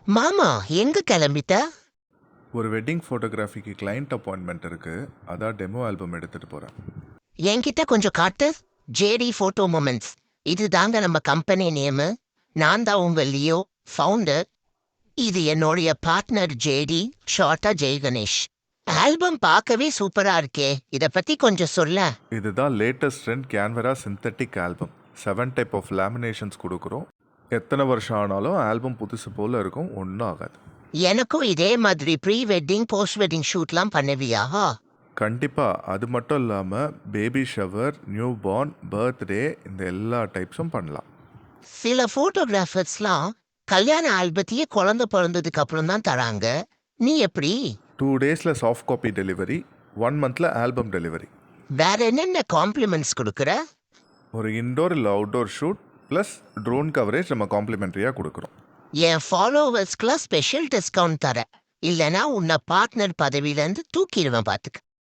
மாமா எங்க கிளம்பிட்ட? ஒரு வெட்டிங் ஃபோட்டோகிராஃபிக்கு கிளைண்ட் அப்பாயின்மெண்ட் இருக்கு. அதான் டெமோ ஆல்பம் எடுத்துட்டு போறேன். என்கிட்ட கொஞ்சம் காட்டு. JD photo moments. இது தாங்க நம்ம கம்பெனி நேமு. நான் தான் உங்க லியோ, ஃபவுண்டர். இது என்னுடைய பார்ட்னர் ஜேடி, ஷார்ட்டா ஜெய் கணேஷ். ஆல்பம் பார்க்கவே சூப்பரா இருக்கே, இத பத்தி கொஞ்சம் சொல்ல. இதுதான் latest trend Canvera synthetic album. 7 type of laminations கொடுக்குறோம். எத்தனை வருஷம் ஆனாலும் ஆல்பம் புதுசு போல இருக்கும், ஒன்றும் ஆகாது. எனக்கும் இதே மாதிரி ப்ரீ வெட்டிங் போஸ்ட் வெட்டிங் ஷூட்லாம் பண்ணுவியா? கண்டிப்பாக. அது மட்டும் இல்லாமல் baby shower, new born, birthday இந்த எல்லா டைப்ஸும் பண்ணலாம். சில ஃபோட்டோகிராஃபர்ஸ்லாம் கல்யாண ஆல்பத்தையே குழந்தை பிறந்ததுக்கு அப்புறம் தான் தராங்க. நீ எப்படி? 2 டேஸில் சாஃப்ட் காப்பி டெலிவரி, 1 மந்தில் ஆல்பம் டெலிவரி. வேற என்னென்ன காம்ப்ளிமெண்ட்ஸ் கொடுக்குற? ஒரு இன்டோர் இல்லை outdoor shoot plus drone coverage நம்ம காம்ப்ளிமெண்ட்ரியாக கொடுக்குறோம். என் ஃபாலோவர்ஸ்க்குலாம் ஸ்பெஷல் டிஸ்கவுண்ட் தர. இல்லைனா உன்னை பார்ட்னர் பதவியிலேருந்து தூக்கிடுவேன் பார்த்துக்க.